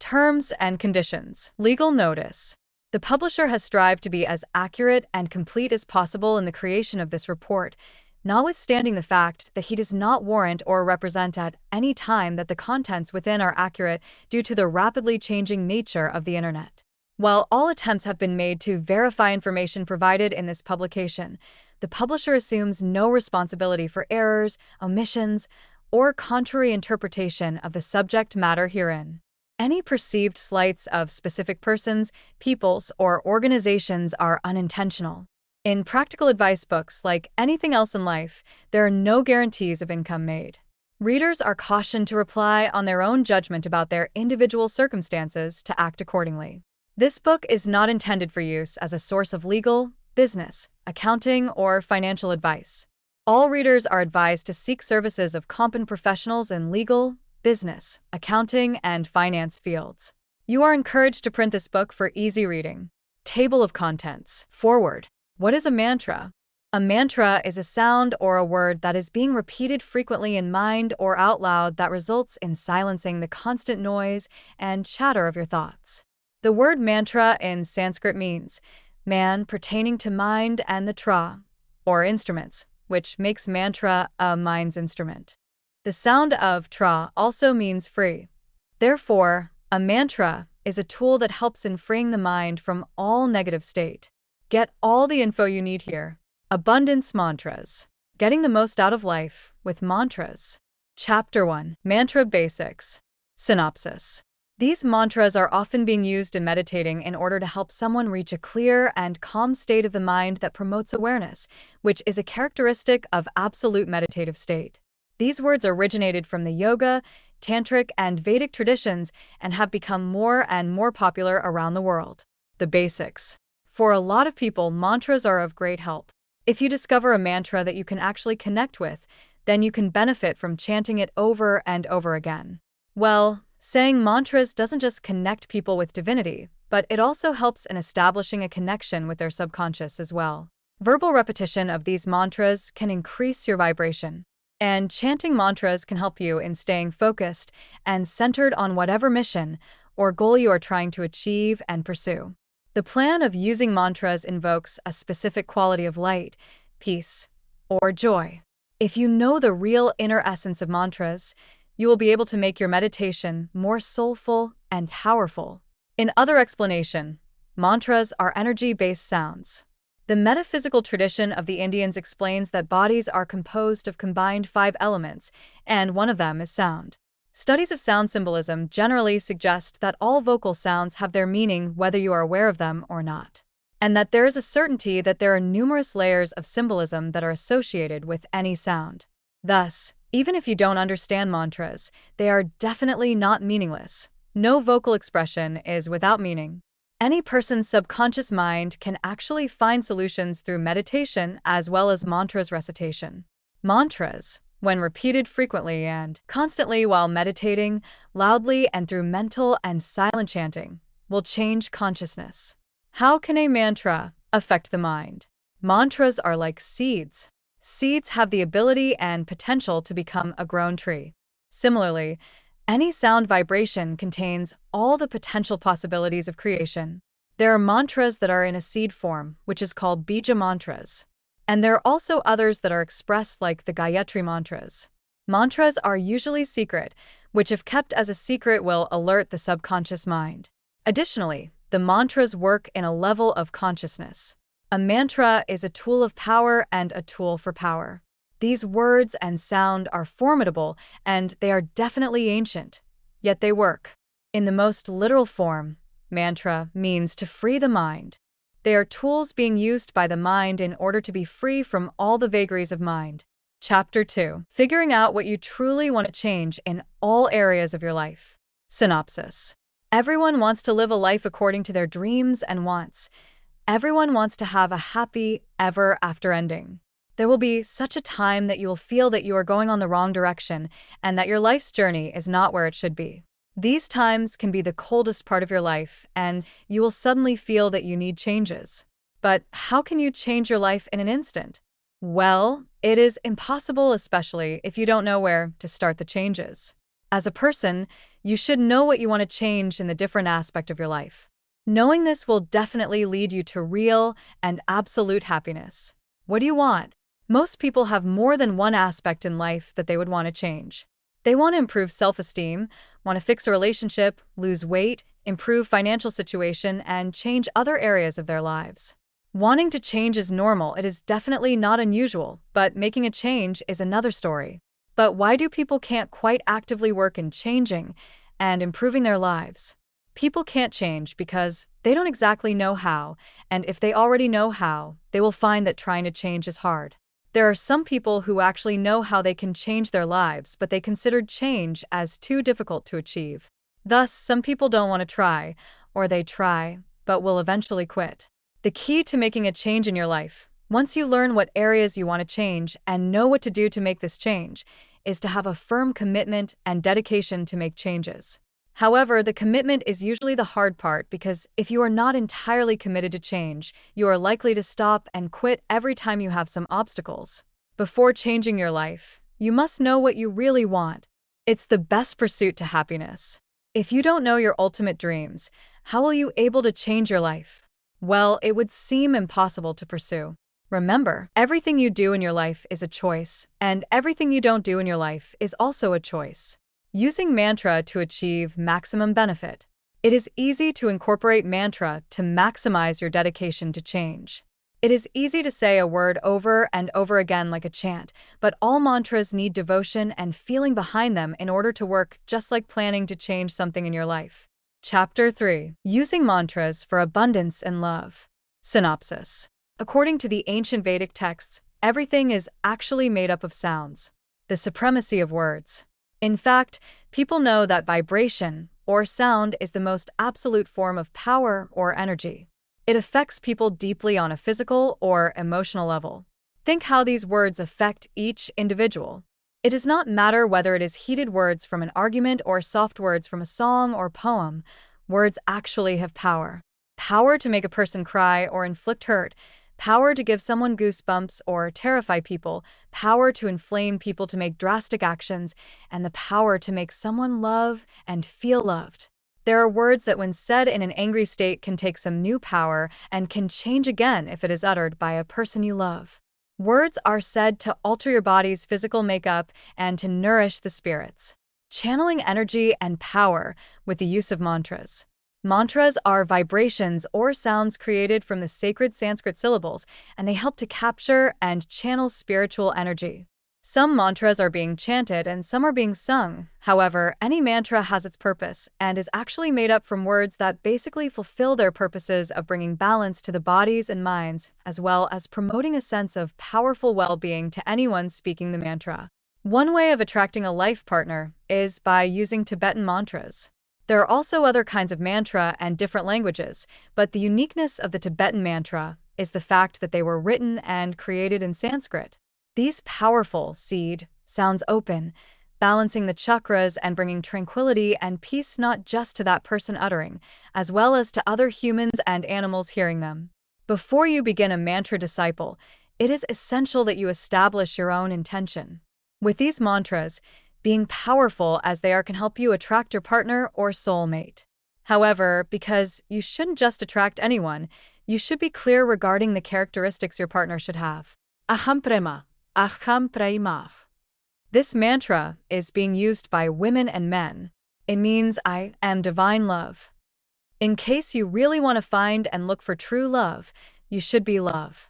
Terms and conditions. Legal notice. The publisher has strived to be as accurate and complete as possible in the creation of this report, notwithstanding the fact that he does not warrant or represent at any time that the contents within are accurate due to the rapidly changing nature of the Internet. While all attempts have been made to verify information provided in this publication, the publisher assumes no responsibility for errors, omissions, or contrary interpretation of the subject matter herein. Any perceived slights of specific persons, peoples, or organizations are unintentional. In practical advice books, like anything else in life, there are no guarantees of income made. Readers are cautioned to rely on their own judgment about their individual circumstances to act accordingly. This book is not intended for use as a source of legal, business, accounting, or financial advice. All readers are advised to seek services of competent professionals in legal, business, accounting, and finance fields. You are encouraged to print this book for easy reading. Table of contents. Forward. What is a mantra? A mantra is a sound or a word that is being repeated frequently in mind or out loud that results in silencing the constant noise and chatter of your thoughts. The word mantra in Sanskrit means man pertaining to mind and the tra, or instruments, which makes mantra a mind's instrument. The sound of tra also means free. Therefore, a mantra is a tool that helps in freeing the mind from all negative state. Get all the info you need here. Abundance mantras. Getting the most out of life with mantras. Chapter 1. Mantra Basics. Synopsis. These mantras are often being used in meditating in order to help someone reach a clear and calm state of the mind that promotes awareness, which is a characteristic of absolute meditative state. These words originated from the yoga, tantric, and Vedic traditions and have become more and more popular around the world. The basics. For a lot of people, mantras are of great help. If you discover a mantra that you can actually connect with, then you can benefit from chanting it over and over again. Well, saying mantras doesn't just connect people with divinity, but it also helps in establishing a connection with their subconscious as well. Verbal repetition of these mantras can increase your vibration. And chanting mantras can help you in staying focused and centered on whatever mission or goal you are trying to achieve and pursue. The plan of using mantras invokes a specific quality of light, peace, or joy. If you know the real inner essence of mantras, you will be able to make your meditation more soulful and powerful. In other explanation, mantras are energy-based sounds. The metaphysical tradition of the Indians explains that bodies are composed of combined 5 elements, and one of them is sound. Studies of sound symbolism generally suggest that all vocal sounds have their meaning whether you are aware of them or not, and that there is a certainty that there are numerous layers of symbolism that are associated with any sound. Thus, even if you don't understand mantras, they are definitely not meaningless. No vocal expression is without meaning. Any person's subconscious mind can actually find solutions through meditation as well as mantras recitation. Mantras, when repeated frequently and constantly while meditating, loudly and through mental and silent chanting, will change consciousness. How can a mantra affect the mind? Mantras are like seeds. Seeds have the ability and potential to become a grown tree. Similarly, any sound vibration contains all the potential possibilities of creation. There are mantras that are in a seed form, which is called bija mantras. And there are also others that are expressed like the Gayatri mantras. Mantras are usually secret, which if kept as a secret will alert the subconscious mind. Additionally, the mantras work in a level of consciousness. A mantra is a tool of power and a tool for power. These words and sound are formidable, and they are definitely ancient, yet they work. In the most literal form, mantra means to free the mind. They are tools being used by the mind in order to be free from all the vagaries of mind. Chapter 2. Figuring out what you truly want to change in all areas of your life. Synopsis. Everyone wants to live a life according to their dreams and wants. Everyone wants to have a happy ever after ending. There will be such a time that you will feel that you are going on the wrong direction and that your life's journey is not where it should be. These times can be the coldest part of your life, and you will suddenly feel that you need changes. But how can you change your life in an instant? Well, it is impossible, especially if you don't know where to start the changes. As a person, You should know what you want to change in the different aspect of your life. Knowing this will definitely lead you to real and absolute happiness. What do you want? Most people have more than one aspect in life that they would want to change. They want to improve self-esteem, want to fix a relationship, lose weight, improve financial situation, and change other areas of their lives. Wanting to change is normal, it is definitely not unusual, but making a change is another story. But why do people can't quite actively work in changing and improving their lives? People can't change because they don't exactly know how, and if they already know how, they will find that trying to change is hard. There are some people who actually know how they can change their lives, but they considered change as too difficult to achieve. Thus, some people don't want to try, or they try, but will eventually quit. The key to making a change in your life, once you learn what areas you want to change and know what to do to make this change, is to have a firm commitment and dedication to make changes. However, the commitment is usually the hard part because if you are not entirely committed to change, you are likely to stop and quit every time you have some obstacles. Before changing your life, you must know what you really want. It's the best pursuit to happiness. If you don't know your ultimate dreams, how will you able to change your life? Well, it would seem impossible to pursue. Remember, everything you do in your life is a choice, and everything you don't do in your life is also a choice. Using mantra to achieve maximum benefit. It is easy to incorporate mantra to maximize your dedication to change. It is easy to say a word over and over again like a chant, but all mantras need devotion and feeling behind them in order to work, just like planning to change something in your life. Chapter 3. Using mantras for abundance and love. Synopsis. According to the ancient Vedic texts, everything is actually made up of sounds. The supremacy of words. In fact, people know that vibration, or sound, is the most absolute form of power or energy. It affects people deeply on a physical or emotional level. Think how these words affect each individual. It does not matter whether it is heated words from an argument or soft words from a song or poem, words actually have power. Power to make a person cry or inflict hurt, power to give someone goosebumps or terrify people, power to inflame people to make drastic actions, and the power to make someone love and feel loved. There are words that when said in an angry state can take some new power and can change again if it is uttered by a person you love. Words are said to alter your body's physical makeup and to nourish the spirits. Channeling energy and power with the use of mantras. Mantras are vibrations or sounds created from the sacred Sanskrit syllables, and they help to capture and channel spiritual energy. Some mantras are being chanted and some are being sung. However, any mantra has its purpose and is actually made up from words that basically fulfill their purposes of bringing balance to the bodies and minds, as well as promoting a sense of powerful well-being to anyone speaking the mantra. One way of attracting a life partner is by using Tibetan mantras. There are also other kinds of mantra and different languages, but the uniqueness of the Tibetan mantra is the fact that they were written and created in Sanskrit. These powerful seed sounds open, balancing the chakras and bringing tranquility and peace not just to that person uttering, as well as to other humans and animals hearing them. Before you begin a mantra disciple, it is essential that you establish your own intention. With these mantras, being powerful as they are can help you attract your partner or soulmate. However, because you shouldn't just attract anyone, you should be clear regarding the characteristics your partner should have. Aham prema, aham premah. This mantra is being used by women and men. It means I am divine love. In case you really want to find and look for true love, you should be love.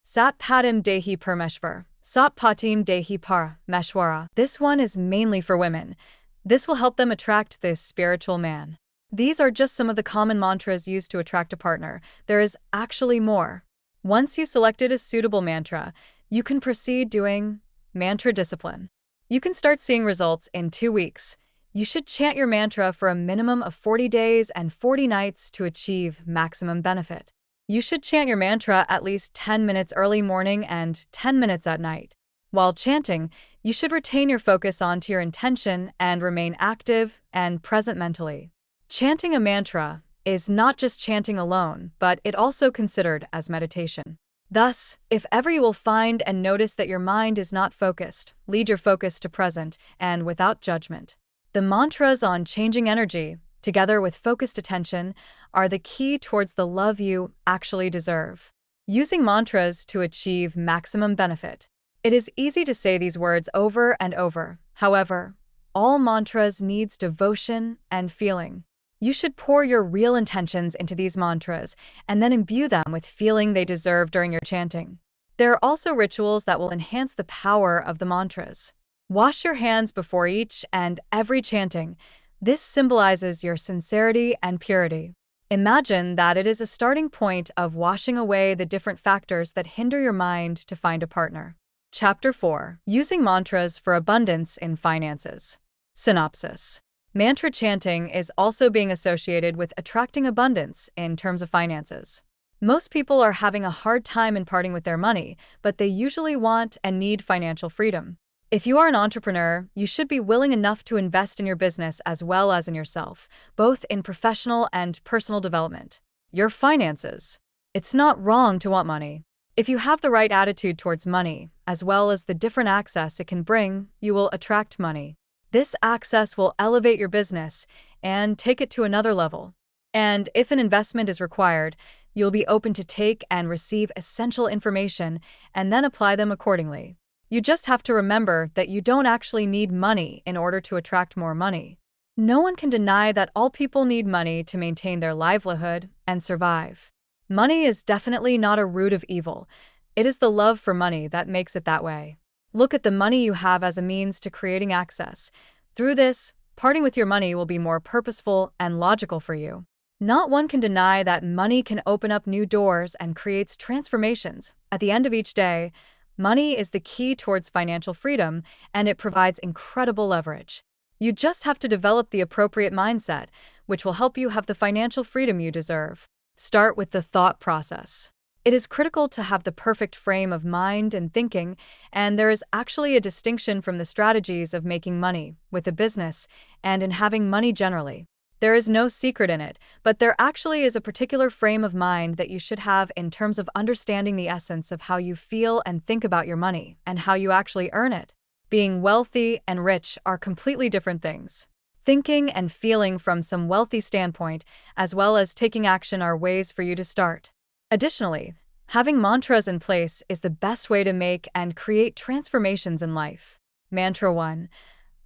Sat patim dehi parmeshwar. Sat patim dehi parameshwara. This one is mainly for women. This will help them attract this spiritual man. These are just some of the common mantras used to attract a partner. There is actually more. Once you selected a suitable mantra, you can proceed doing mantra discipline. You can start seeing results in 2 weeks. You should chant your mantra for a minimum of 40 days and 40 nights to achieve maximum benefit. You should chant your mantra at least 10 minutes early morning and 10 minutes at night. While chanting, you should retain your focus onto your intention and remain active and present mentally. Chanting a mantra is not just chanting alone, but it also considered as meditation. Thus, if ever you will find and notice that your mind is not focused, lead your focus to present and without judgment. The mantras on changing energy, together with focused attention, are the key towards the love you actually deserve. Using mantras to achieve maximum benefit. It is easy to say these words over and over. However, all mantras needs devotion and feeling. You should pour your real intentions into these mantras and then imbue them with feeling they deserve during your chanting. There are also rituals that will enhance the power of the mantras. Wash your hands before each and every chanting. This symbolizes your sincerity and purity. Imagine that it is a starting point of washing away the different factors that hinder your mind to find a partner. Chapter 4. Using mantras for abundance in finances. Synopsis. Mantra chanting is also being associated with attracting abundance in terms of finances. Most people are having a hard time in parting with their money, but they usually want and need financial freedom. If you are an entrepreneur, you should be willing enough to invest in your business as well as in yourself, both in professional and personal development. Your finances. It's not wrong to want money. If you have the right attitude towards money, as well as the different access it can bring, you will attract money. This access will elevate your business and take it to another level. And if an investment is required, you'll be open to take and receive essential information and then apply them accordingly. You just have to remember that you don't actually need money in order to attract more money. No one can deny that all people need money to maintain their livelihood and survive. Money is definitely not a root of evil. It is the love for money that makes it that way. Look at the money you have as a means to creating access. Through this, parting with your money will be more purposeful and logical for you. Not one can deny that money can open up new doors and creates transformations. At the end of each day, money is the key towards financial freedom, and it provides incredible leverage. You just have to develop the appropriate mindset, which will help you have the financial freedom you deserve. Start with the thought process. It is critical to have the perfect frame of mind and thinking, and there is actually a distinction from the strategies of making money with a business and in having money generally. There is no secret in it, but there actually is a particular frame of mind that you should have in terms of understanding the essence of how you feel and think about your money and how you actually earn it. Being wealthy and rich are completely different things. Thinking and feeling from some wealthy standpoint, as well as taking action, are ways for you to start. Additionally, having mantras in place is the best way to make and create transformations in life. Mantra 1.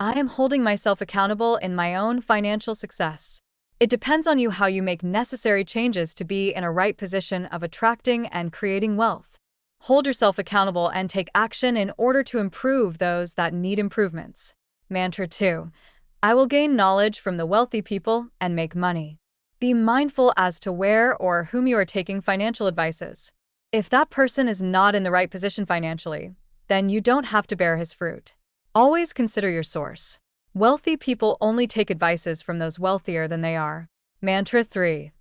I am holding myself accountable in my own financial success. It depends on you how you make necessary changes to be in a right position of attracting and creating wealth. Hold yourself accountable and take action in order to improve those that need improvements. Mantra 2. I will gain knowledge from the wealthy people and make money. Be mindful as to where or whom you are taking financial advices. If that person is not in the right position financially, then you don't have to bear his fruit. Always consider your source. Wealthy people only take advices from those wealthier than they are. Mantra 3.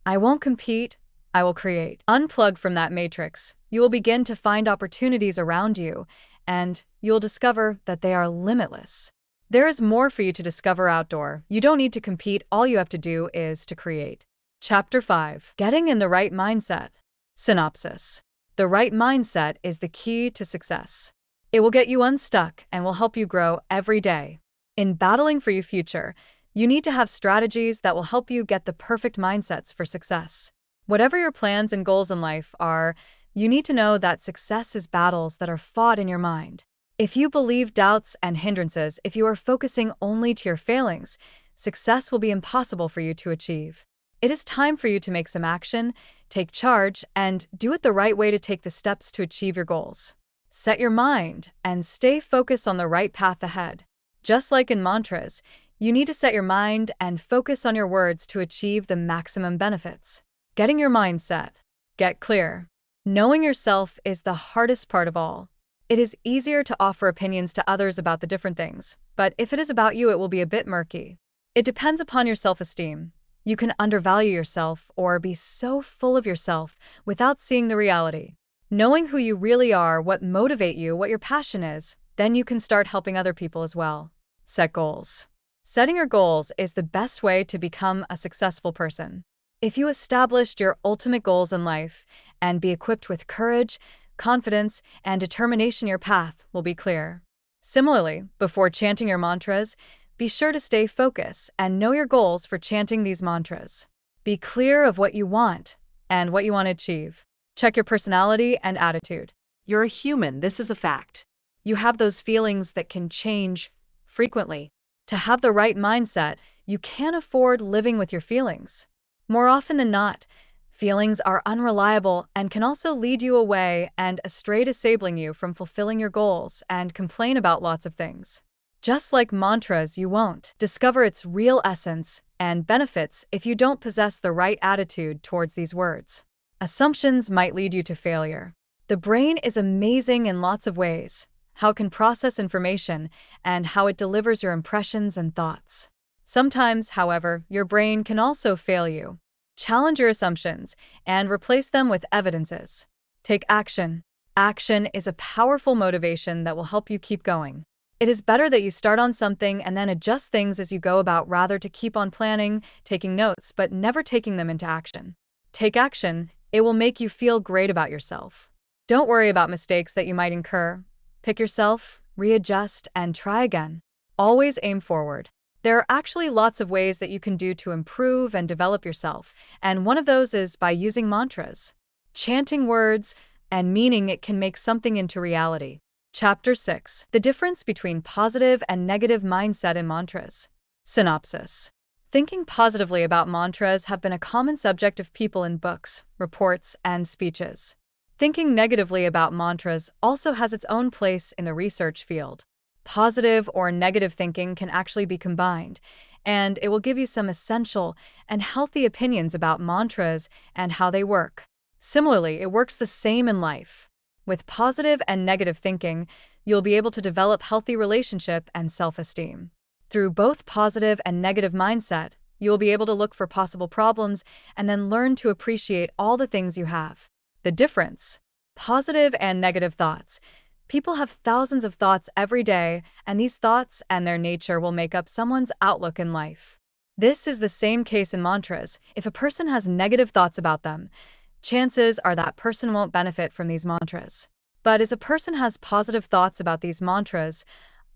I won't compete, I will create. Unplug from that matrix. You will begin to find opportunities around you, and you'll discover that they are limitless. There is more for you to discover outdoor. You don't need to compete, all you have to do is to create. Chapter 5. Getting in the right mindset. Synopsis. The right mindset is the key to success. It will get you unstuck and will help you grow every day. In battling for your future, you need to have strategies that will help you get the perfect mindsets for success. Whatever your plans and goals in life are, you need to know that success is battles that are fought in your mind. If you believe doubts and hindrances, if you are focusing only to your failings, success will be impossible for you to achieve. It is time for you to make some action, take charge, and do it the right way to take the steps to achieve your goals. Set your mind and stay focused on the right path ahead. Just like in mantras, you need to set your mind and focus on your words to achieve the maximum benefits. Getting your mind set. Get clear. Knowing yourself is the hardest part of all. It is easier to offer opinions to others about the different things, but if it is about you, it will be a bit murky. It depends upon your self-esteem. You can undervalue yourself or be so full of yourself without seeing the reality. Knowing who you really are, what motivates you, what your passion is, then you can start helping other people as well. Set goals. Setting your goals is the best way to become a successful person. If you established your ultimate goals in life and be equipped with courage, confidence, and determination, your path will be clear. Similarly, before chanting your mantras, Be sure to stay focused and know your goals for chanting these mantras. Be clear of what you want and what you want to achieve. Check your personality and attitude. You're a human, this is a fact. You have those feelings that can change frequently. To have the right mindset, you can't afford living with your feelings. More often than not, feelings are unreliable and can also lead you away and astray, disabling you from fulfilling your goals and complain about lots of things. Just like mantras, you won't discover its real essence and benefits if you don't possess the right attitude towards these words. Assumptions might lead you to failure. The brain is amazing in lots of ways: how it can process information and how it delivers your impressions and thoughts. Sometimes, however, your brain can also fail you. Challenge your assumptions and replace them with evidences. Take action. Action is a powerful motivation that will help you keep going. It is better that you start on something and then adjust things as you go about, rather to keep on planning, taking notes, but never taking them into action. Take action. It will make you feel great about yourself. Don't worry about mistakes that you might incur. Pick yourself, readjust, and try again. Always aim forward. There are actually lots of ways that you can do to improve and develop yourself, and one of those is by using mantras. Chanting words and meaning it can make something into reality. Chapter 6. The difference between positive and negative mindset in mantras. Synopsis. Thinking positively about mantras have been a common subject of people in books, reports, and speeches. Thinking negatively about mantras also has its own place in the research field. Positive or negative thinking can actually be combined, and it will give you some essential and healthy opinions about mantras and how they work. Similarly, it works the same in life. With positive and negative thinking, you'll be able to develop healthy relationship and self-esteem. Through both positive and negative mindset, you will be able to look for possible problems and then learn to appreciate all the things you have. The difference: positive and negative thoughts. People have thousands of thoughts every day, and these thoughts and their nature will make up someone's outlook in life. This is the same case in mantras. If a person has negative thoughts about them, chances are that person won't benefit from these mantras. But as a person has positive thoughts about these mantras,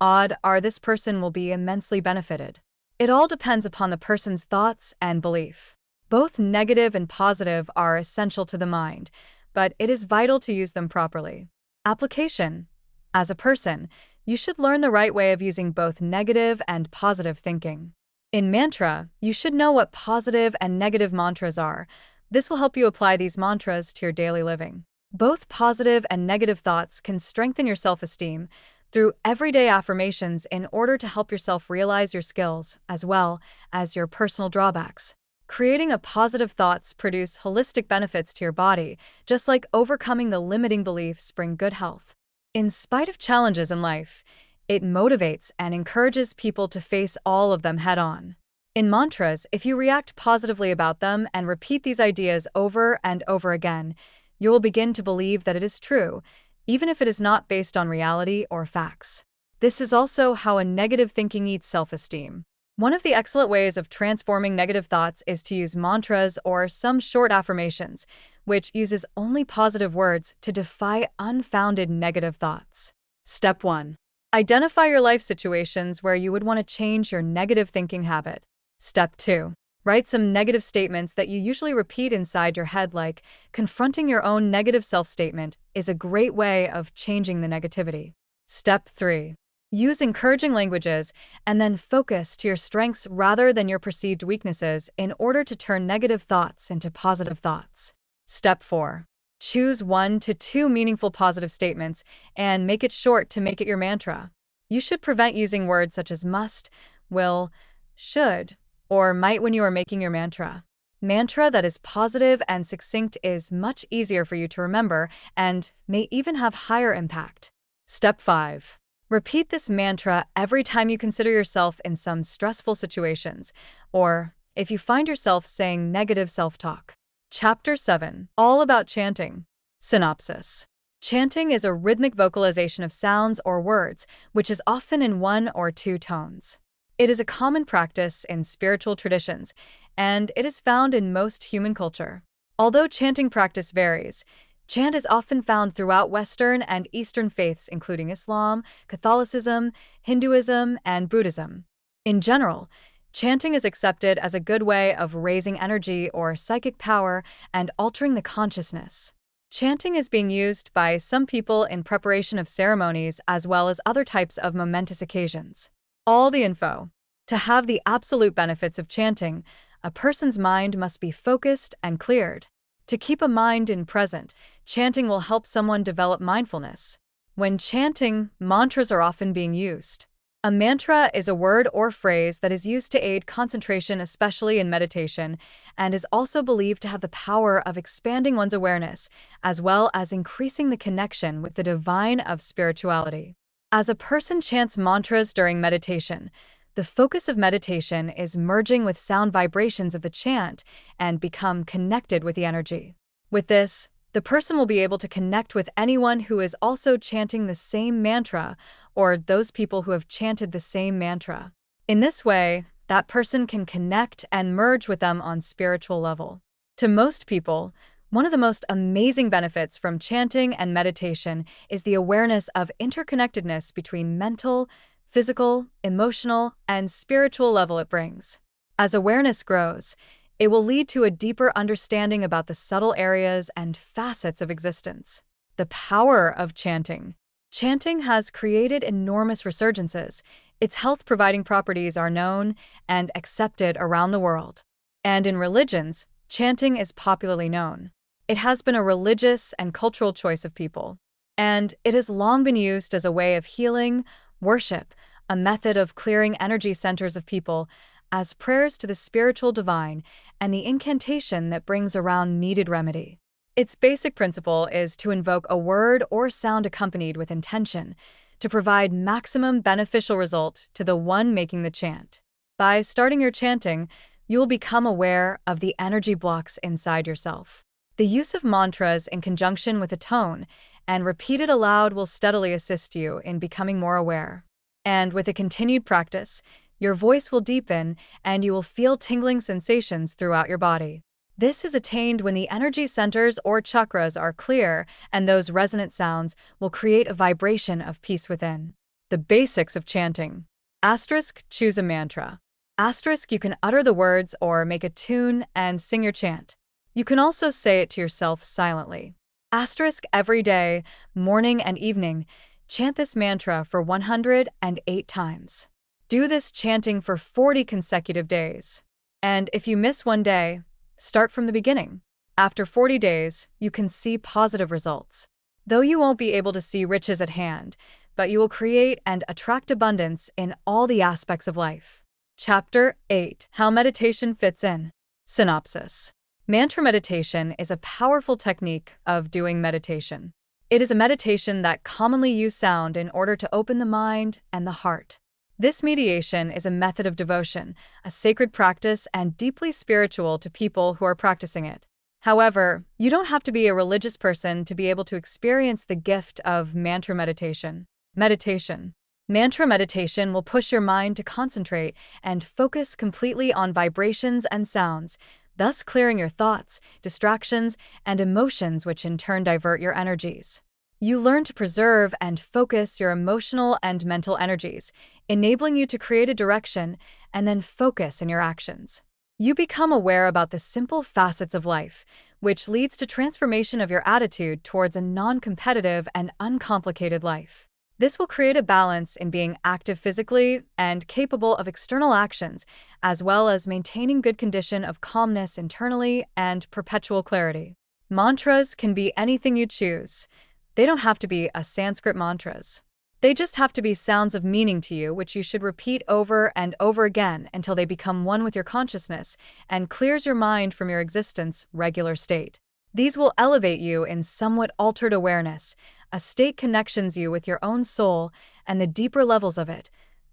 odds are this person will be immensely benefited. It all depends upon the person's thoughts and belief. Both negative and positive are essential to the mind, but it is vital to use them properly. Application. As a person, you should learn the right way of using both negative and positive thinking. In mantra, you should know what positive and negative mantras are. This will help you apply these mantras to your daily living. Both positive and negative thoughts can strengthen your self-esteem through everyday affirmations in order to help yourself realize your skills as well as your personal drawbacks. Creating a positive thoughts produce holistic benefits to your body, just like overcoming the limiting beliefs bring good health. In spite of challenges in life, it motivates and encourages people to face all of them head-on. In mantras, if you react positively about them and repeat these ideas over and over again, you will begin to believe that it is true, even if it is not based on reality or facts. This is also how a negative thinking eats self-esteem. One of the excellent ways of transforming negative thoughts is to use mantras or some short affirmations, which uses only positive words to defy unfounded negative thoughts. Step 1. Identify your life situations where you would want to change your negative thinking habit. Step 2. Write some negative statements that you usually repeat inside your head, like confronting your own negative self-statement is a great way of changing the negativity. Step 3. Use encouraging languages and then focus to your strengths rather than your perceived weaknesses in order to turn negative thoughts into positive thoughts. Step 4. Choose 1 to 2 meaningful positive statements and make it short to make it your mantra. You should prevent using words such as must, will, should, or might when you are making your mantra. Mantra that is positive and succinct is much easier for you to remember and may even have higher impact. Step 5. Repeat this mantra every time you consider yourself in some stressful situations, or if you find yourself saying negative self-talk. Chapter 7. All about chanting. Synopsis. Chanting is a rhythmic vocalization of sounds or words, which is often in 1 or 2 tones. It is a common practice in spiritual traditions, and it is found in most human culture. Although chanting practice varies, chant is often found throughout Western and Eastern faiths including Islam, Catholicism, Hinduism, and Buddhism. In general, chanting is accepted as a good way of raising energy or psychic power and altering the consciousness. Chanting is being used by some people in preparation of ceremonies as well as other types of momentous occasions. All the info. To have the absolute benefits of chanting, a person's mind must be focused and cleared. To keep a mind in present, chanting will help someone develop mindfulness. When chanting, mantras are often being used. A mantra is a word or phrase that is used to aid concentration, especially in meditation, and is also believed to have the power of expanding one's awareness, as well as increasing the connection with the divine of spirituality. As a person chants mantras during meditation, the focus of meditation is merging with sound vibrations of the chant and become connected with the energy. With this, the person will be able to connect with anyone who is also chanting the same mantra or those people who have chanted the same mantra. In this way, that person can connect and merge with them on spiritual level. To most people, one of the most amazing benefits from chanting and meditation is the awareness of interconnectedness between mental, physical, emotional, and spiritual level it brings. As awareness grows, it will lead to a deeper understanding about the subtle areas and facets of existence. The power of chanting. Chanting has created enormous resurgences. Its health-providing properties are known and accepted around the world. And in religions, chanting is popularly known. It has been a religious and cultural choice of people. And it has long been used as a way of healing, worship, a method of clearing energy centers of people, as prayers to the spiritual divine, and the incantation that brings around needed remedy. Its basic principle is to invoke a word or sound accompanied with intention to provide maximum beneficial result to the one making the chant. By starting your chanting, you will become aware of the energy blocks inside yourself. The use of mantras in conjunction with a tone and repeated aloud will steadily assist you in becoming more aware. And with a continued practice, your voice will deepen and you will feel tingling sensations throughout your body. This is attained when the energy centers or chakras are clear, and those resonant sounds will create a vibration of peace within. The basics of chanting. Asterisk, choose a mantra. Asterisk, you can utter the words or make a tune and sing your chant. You can also say it to yourself silently. Asterisk, every day, morning and evening, chant this mantra for 108 times. Do this chanting for 40 consecutive days. And if you miss one day, start from the beginning. After 40 days, you can see positive results. Though you won't be able to see riches at hand, but you will create and attract abundance in all the aspects of life. Chapter 8. How Meditation Fits In. Synopsis. Mantra meditation is a powerful technique of doing meditation. It is a meditation that commonly uses sound in order to open the mind and the heart. This mediation is a method of devotion, a sacred practice, and deeply spiritual to people who are practicing it. However, you don't have to be a religious person to be able to experience the gift of mantra meditation. Meditation. Mantra meditation will push your mind to concentrate and focus completely on vibrations and sounds, thus clearing your thoughts, distractions, and emotions, which in turn divert your energies. You learn to preserve and focus your emotional and mental energies, enabling you to create a direction and then focus in your actions. You become aware about the simple facets of life, which leads to transformation of your attitude towards a non-competitive and uncomplicated life. This will create a balance in being active physically and capable of external actions, as well as maintaining good condition of calmness internally and perpetual clarity. Mantras can be anything you choose. They don't have to be Sanskrit mantras. They just have to be sounds of meaning to you, which you should repeat over and over again until they become one with your consciousness and clears your mind from your existence regular state. These will elevate you in somewhat altered awareness, a state connections you with your own soul and the deeper levels of it,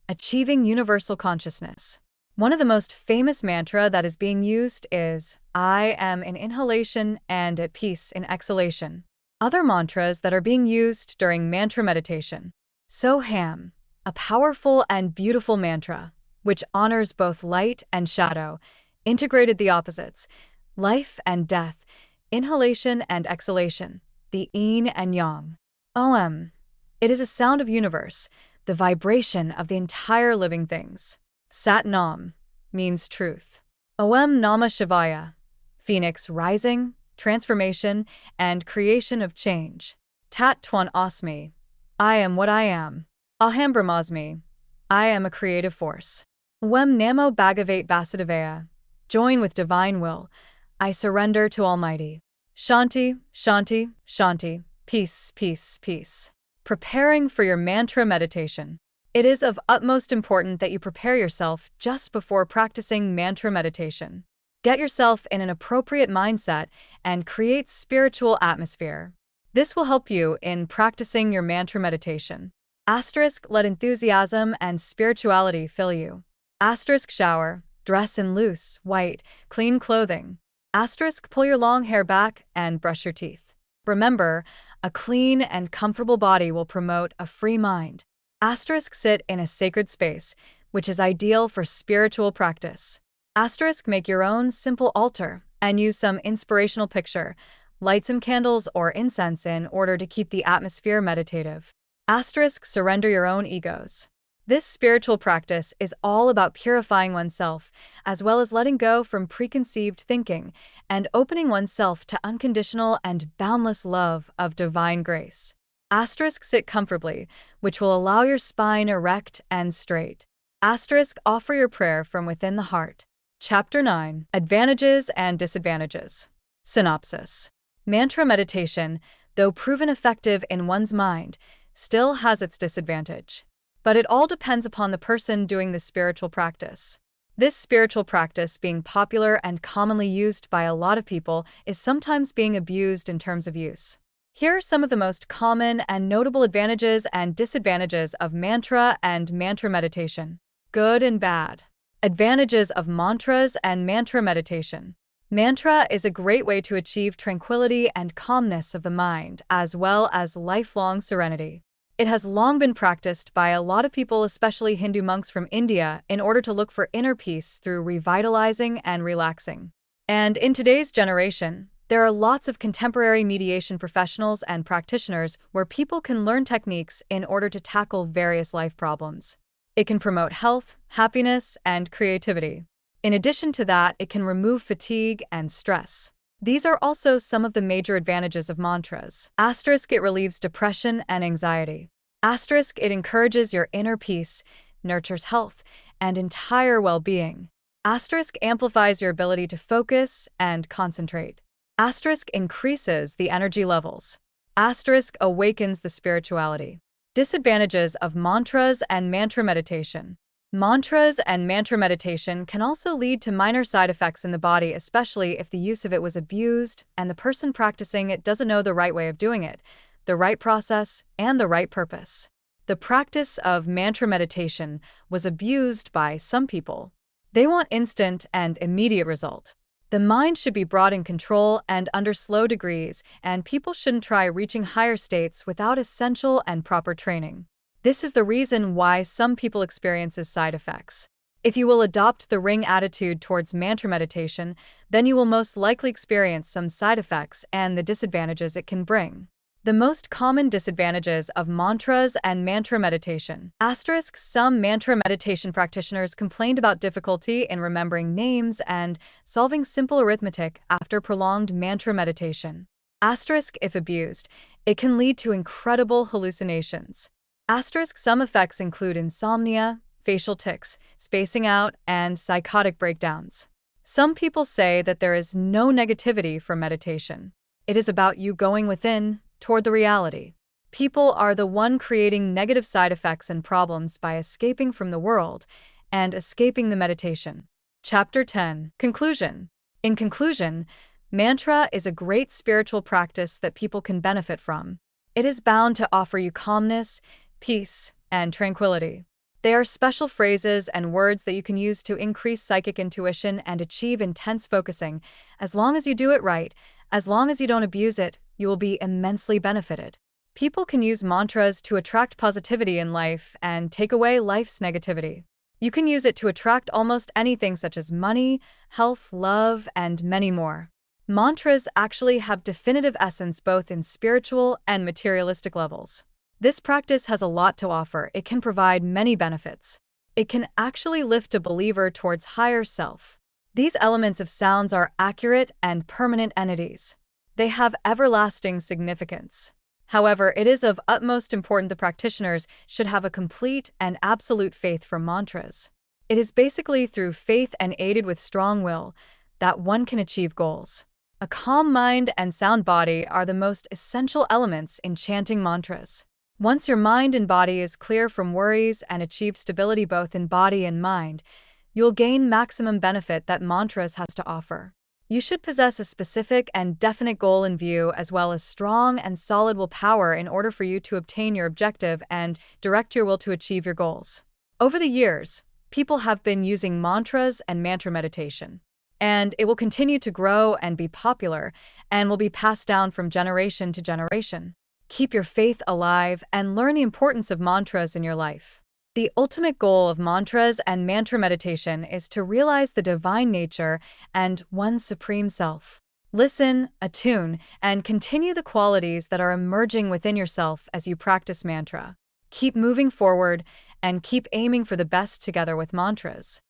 achieving universal consciousness. One of the most famous mantra that is being used is, I am in inhalation and at peace in exhalation. Other mantras that are being used during mantra meditation. Soham, a powerful and beautiful mantra, which honors both light and shadow, integrated the opposites, life and death, inhalation and exhalation, the yin and yang. Om. It is a sound of universe, the vibration of the entire living things. Sat Nam means truth. Om Namah Shivaya, phoenix rising, transformation, and creation of change. Tat Twan Asmi, I am what I am. Aham Brahmasmi, I am a creative force. Wem Namo Bhagavate Vasudevaya, join with divine will. I surrender to Almighty. Shanti, Shanti, Shanti, peace, peace, peace. Preparing for your mantra meditation. It is of utmost importance that you prepare yourself just before practicing mantra meditation. Get yourself in an appropriate mindset and create spiritual atmosphere. This will help you in practicing your mantra meditation. Asterisk, let enthusiasm and spirituality fill you. Asterisk, shower, dress in loose, white, clean clothing. Asterisk, pull your long hair back and brush your teeth. Remember, a clean and comfortable body will promote a free mind. Asterisk, sit in a sacred space, which is ideal for spiritual practice. Asterisk, make your own simple altar and use some inspirational picture. Light some candles or incense in order to keep the atmosphere meditative. Asterisk, surrender your own egos. This spiritual practice is all about purifying oneself, as well as letting go from preconceived thinking and opening oneself to unconditional and boundless love of divine grace. Asterisk, sit comfortably, which will allow your spine erect and straight. Asterisk, offer your prayer from within the heart. Chapter 9. Advantages and Disadvantages. Synopsis. Mantra meditation, though proven effective in one's mind, still has its disadvantage. But it all depends upon the person doing the spiritual practice. This spiritual practice, being popular and commonly used by a lot of people, is sometimes being abused in terms of use. Here are some of the most common and notable advantages and disadvantages of mantra and mantra meditation. Good and bad. Advantages of mantras and mantra meditation. Mantra is a great way to achieve tranquility and calmness of the mind, as well as lifelong serenity. It has long been practiced by a lot of people, especially Hindu monks from India, in order to look for inner peace through revitalizing and relaxing. And in today's generation, there are lots of contemporary mediation professionals and practitioners where people can learn techniques in order to tackle various life problems. It can promote health, happiness, and creativity. In addition to that, it can remove fatigue and stress. These are also some of the major advantages of mantras. Asterisk, it relieves depression and anxiety. Asterisk, it encourages your inner peace, nurtures health, and entire well-being. Asterisk, amplifies your ability to focus and concentrate. Asterisk, increases the energy levels. Asterisk, awakens the spirituality. Disadvantages of mantras and mantra meditation. Mantras and mantra meditation can also lead to minor side effects in the body, especially if the use of it was abused and the person practicing it doesn't know the right way of doing it, the right process, and the right purpose. The practice of mantra meditation was abused by some people. They want instant and immediate result. The mind should be brought in control and under slow degrees, and people shouldn't try reaching higher states without essential and proper training. This is the reason why some people experience side effects. If you will adopt the ring attitude towards mantra meditation, then you will most likely experience some side effects and the disadvantages it can bring. The most common disadvantages of mantras and mantra meditation. Asterisk, some mantra meditation practitioners complained about difficulty in remembering names and solving simple arithmetic after prolonged mantra meditation. Asterisk, if abused, it can lead to incredible hallucinations. Asterisk, some effects include insomnia, facial tics, spacing out, and psychotic breakdowns. Some people say that there is no negativity for meditation. It is about you going within, toward the reality. People are the one creating negative side effects and problems by escaping from the world and escaping the meditation. Chapter 10. Conclusion. In conclusion, mantra is a great spiritual practice that people can benefit from. It is bound to offer you calmness, peace, and tranquility. They are special phrases and words that you can use to increase psychic intuition and achieve intense focusing. As long as you do it right, as long as you don't abuse it, you will be immensely benefited. People can use mantras to attract positivity in life and take away life's negativity. You can use it to attract almost anything such as money, health, love, and many more. Mantras actually have definitive essence both in spiritual and materialistic levels. This practice has a lot to offer. It can provide many benefits. It can actually lift a believer towards higher self. These elements of sounds are accurate and permanent entities. They have everlasting significance. However, it is of utmost importance the practitioners should have a complete and absolute faith for mantras. It is basically through faith and aided with strong will that one can achieve goals. A calm mind and sound body are the most essential elements in chanting mantras. Once your mind and body is clear from worries and achieve stability both in body and mind, you'll gain maximum benefit that mantras has to offer. You should possess a specific and definite goal in view as well as strong and solid willpower in order for you to obtain your objective and direct your will to achieve your goals. Over the years, people have been using mantras and mantra meditation, and it will continue to grow and be popular and will be passed down from generation to generation. Keep your faith alive and learn the importance of mantras in your life. The ultimate goal of mantras and mantra meditation is to realize the divine nature and one's supreme self. Listen, attune, and continue the qualities that are emerging within yourself as you practice mantra. Keep moving forward and keep aiming for the best together with mantras.